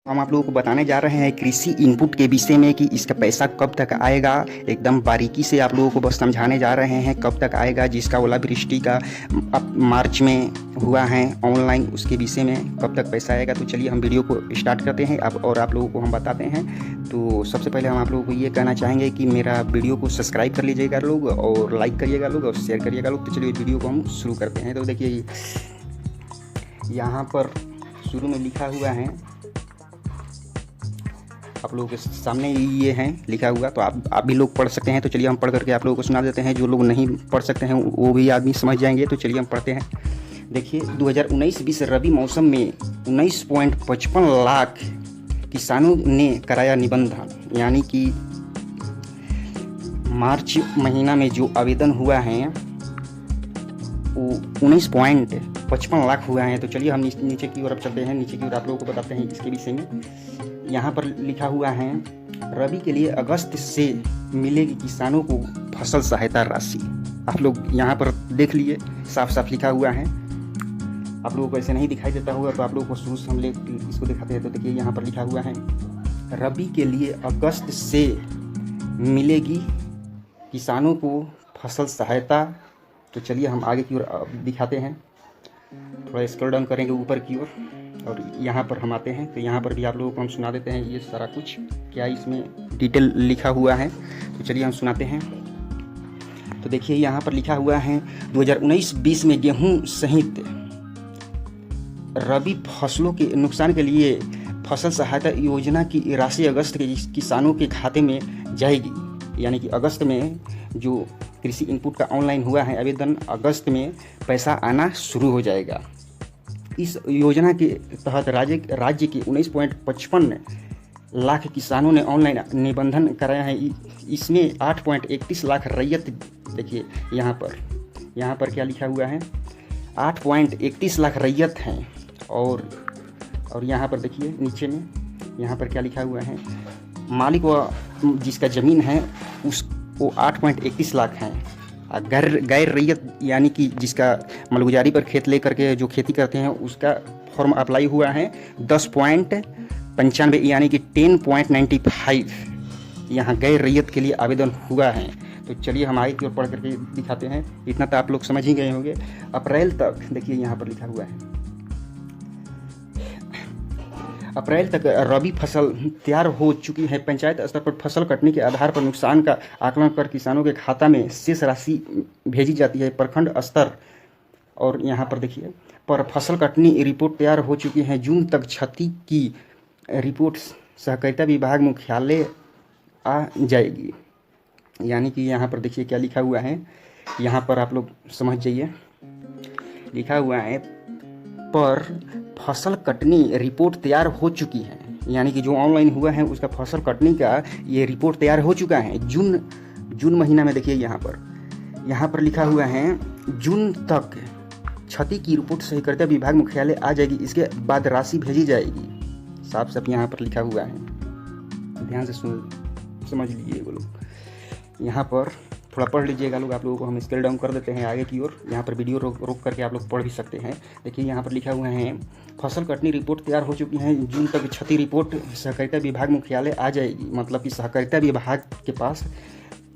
हम आप लोगों को बताने जा रहे हैं कृषि इनपुट के विषय में कि इसका पैसा कब तक आएगा। एकदम बारीकी से आप लोगों को बस समझाने जा रहे हैं कब तक आएगा। जिसका ओलावृष्टि का अब मार्च में हुआ है ऑनलाइन, उसके विषय में कब तक पैसा आएगा। तो चलिए हम वीडियो को स्टार्ट करते हैं अब और आप लोगों को हम बताते हैं। तो सबसे पहले हम आप लोगों को ये कहना चाहेंगे कि मेरा वीडियो को सब्सक्राइब कर लीजिएगा लोग, और लाइक करिएगा लोग, और शेयर करिएगा लोग। तो चलिए वीडियो को हम शुरू करते हैं। तो देखिए यहाँ पर शुरू में लिखा हुआ है, आप लोगों के सामने ये है लिखा हुआ, तो आप भी लोग पढ़ सकते हैं। तो चलिए हम पढ़ करके आप लोगों को सुना देते हैं। जो लोग नहीं पढ़ सकते हैं वो भी आदमी समझ जाएंगे। तो चलिए हम पढ़ते हैं। देखिए 2019-20 रबी मौसम में 19.55 लाख किसानों ने कराया निबंधन। यानी कि मार्च महीना में जो आवेदन हुआ है वो 19.55 लाख हुआ है। तो चलिए हम नीचे की ओर अब चलते हैं। नीचे की ओर आप लोगों को बताते हैं इसके विषय में। यहाँ पर लिखा हुआ है, रबी के लिए अगस्त से मिलेगी किसानों को फसल सहायता राशि। आप लोग यहाँ पर देख लिए, साफ साफ लिखा हुआ है। आप लोगों को ऐसे नहीं दिखाई देता होगा तो आप लोगों को शुरू से हम इसको दिखाते हैं। तो देखिए यहाँ पर लिखा हुआ है, रबी के लिए अगस्त से मिलेगी किसानों को फसल सहायता। तो चलिए हम आगे की ओर दिखाते हैं। थोड़ा स्क्रॉल डाउन करेंगे ऊपर की ओर और यहाँ पर हम आते हैं। तो यहाँ पर भी आप लोगों को हम सुना देते हैं ये सारा कुछ क्या इसमें डिटेल लिखा हुआ है। तो चलिए हम सुनाते हैं। तो देखिए यहाँ पर लिखा हुआ है, 2019-20 में गेहूं सहित रबी फसलों के नुकसान के लिए फसल सहायता योजना की राशि अगस्त के किसानों के खाते में जाएगी। यानी कि अगस्त में जो कृषि इनपुट का ऑनलाइन हुआ है आवेदन, अगस्त में पैसा आना शुरू हो जाएगा। इस योजना के तहत राज्य के 19.55 लाख किसानों ने ऑनलाइन निबंधन कराया है। इसमें 8.31 लाख रैयत, देखिए यहाँ पर क्या लिखा हुआ है, 8.31 लाख रैयत हैं। और यहाँ पर देखिए नीचे में यहाँ पर क्या लिखा हुआ है, मालिक व जिसका ज़मीन है वो 8.31 लाख हैं। गैर रैयत यानी कि जिसका मलगुजारी पर खेत लेकर के जो खेती करते हैं उसका फॉर्म अप्लाई हुआ है 10.95 यानी कि 10.95 यहाँ गैर रैयत के लिए आवेदन हुआ है। तो चलिए हम आगे की ओर पढ़ करके दिखाते हैं। इतना तो आप लोग समझ ही गए होंगे। अप्रैल तक देखिए यहाँ पर लिखा हुआ है, अप्रैल तक रबी फसल तैयार हो चुकी है। पंचायत स्तर पर फसल कटने के आधार पर नुकसान का आकलन कर किसानों के खाता में शेष राशि भेजी जाती है। प्रखंड स्तर और यहाँ पर देखिए पर फसल कटनी रिपोर्ट तैयार हो चुकी है। जून तक क्षति की रिपोर्ट सहकारिता विभाग मुख्यालय आ जाएगी। यानी कि यहाँ पर देखिए क्या लिखा हुआ है, यहाँ पर आप लोग समझ जाइए। लिखा हुआ है पर फसल कटनी रिपोर्ट तैयार हो चुकी है। यानी कि जो ऑनलाइन हुआ है उसका फसल कटनी का ये रिपोर्ट तैयार हो चुका है। जून महीना में देखिए यहाँ पर लिखा हुआ है, जून तक क्षति की रिपोर्ट सहकारिता विभाग मुख्यालय आ जाएगी। इसके बाद राशि भेजी जाएगी। साफ साफ यहाँ पर लिखा हुआ है, ध्यान से समझ लीजिए वो लोग। यहाँ पर थोड़ा पढ़ लीजिएगा लोग। आप लोगों को हम स्केल डाउन कर देते हैं आगे की ओर। यहाँ पर वीडियो रोक करके आप लोग पढ़ भी सकते हैं। देखिए यहाँ पर लिखा हुआ है, फसल कटनी रिपोर्ट तैयार हो चुकी है। जून तक क्षति रिपोर्ट सहकारिता विभाग मुख्यालय आ जाएगी। मतलब कि सहकारिता विभाग के पास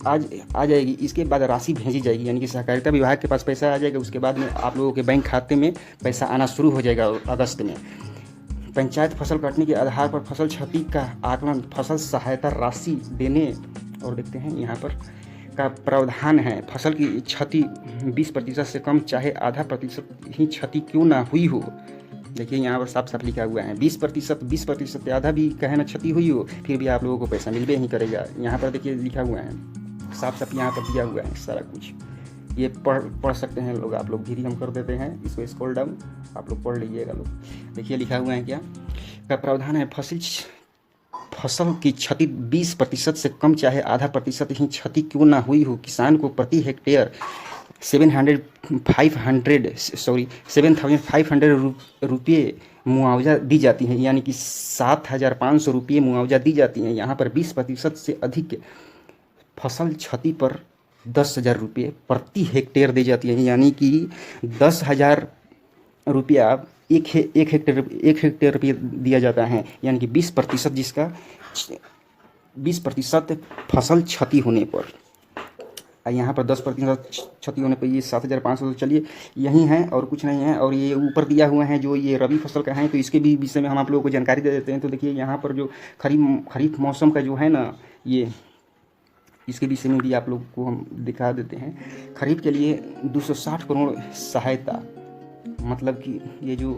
आज आ जाएगी। इसके बाद राशि भेजी जाएगी। यानी कि सहकारिता विभाग के पास पैसा आ जाएगा। उसके बाद में आप लोगों के बैंक खाते में पैसा आना शुरू हो जाएगा अगस्त में। पंचायत फसल कटने के आधार पर फसल क्षति का आकलन, फसल सहायता राशि देने और देखते हैं यहाँ पर का प्रावधान है। फसल की क्षति 20% से कम चाहे आधा प्रतिशत ही क्षति क्यों ना हुई हो। देखिए यहाँ पर साफ साफ लिखा हुआ है 20% आधा भी कहे ना क्षति हुई हो फिर भी आप लोगों को पैसा मिलबे ही करेगा। यहाँ पर देखिए लिखा हुआ है, साफ साफ यहाँ पर दिया हुआ है सारा कुछ। ये पढ़ सकते हैं लोग। आप लोग धीरे हम कर देते हैं इसको स्क्रॉल डाउन, आप लोग पढ़ लीजिएगा लोग। देखिए लिखा हुआ है क्या का प्रावधान है, फसल की क्षति 20% से कम चाहे आधा प्रतिशत ही क्षति क्यों ना हुई हो, किसान को प्रति हेक्टेयर 7,500 रुपये मुआवजा दी जाती हैं। यानी कि 7,500 रुपये मुआवजा दी जाती हैं। यहाँ पर 20% से अधिक फसल क्षति पर 10,000 रुपये प्रति हेक्टेयर दी जाती है। यानी कि 10,000 रुपया एक हेक्टेयर रुपये दिया जाता है, यानी कि 20%, जिसका 20% फसल क्षति होने पर। यहाँ पर 10% क्षति होने पर ये 7,500। तो चलिए यही है और कुछ नहीं है। और ये ऊपर दिया हुआ है जो ये रबी फसल का है, तो इसके भी विषय में हम आप लोगों को जानकारी दे देते हैं। तो देखिए यहाँ पर जो खरीफ मौसम का जो है ना, ये इसके विषय में भी आप लोग को हम दिखा देते हैं। खरीफ के लिए 260 करोड़ सहायता, मतलब कि ये जो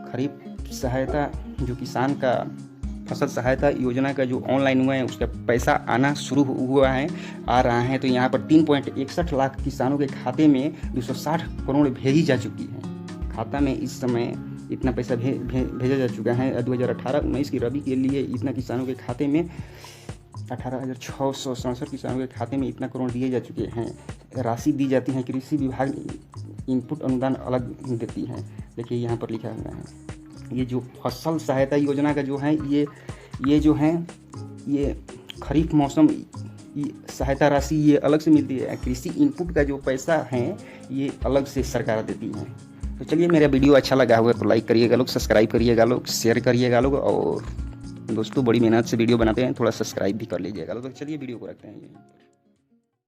खरीफ सहायता जो किसान का फसल सहायता योजना का जो ऑनलाइन हुआ है उसका पैसा आना शुरू हुआ है, आ रहा है। तो यहाँ पर 3.61 लाख किसानों के खाते में 260 करोड़ भेजी जा चुकी है। खाता में इस समय इतना पैसा भेजा जा चुका है। 2018-19 की रबी के लिए इतना किसानों के खाते में 18,667 किसानों के खाते में इतना करोड़ दिए जा चुके हैं। राशि दी जाती है, कृषि विभाग इनपुट अनुदान अलग देती है। देखिए यहाँ पर लिखा हुआ है, ये जो फसल सहायता योजना का जो है ये जो है ये खरीफ मौसम सहायता राशि ये अलग से मिलती है। कृषि इनपुट का जो पैसा है ये अलग से सरकार देती है। तो चलिए, मेरा वीडियो अच्छा लगा होगा तो लाइक करिएगा लोग, सब्सक्राइब करिएगा लोग, शेयर करिएगा लोग, और दोस्तों बड़ी मेहनत से वीडियो बनाते हैं, थोड़ा सब्सक्राइब भी कर लीजिएगा लोग। तो चलिए वीडियो को रखते हैं।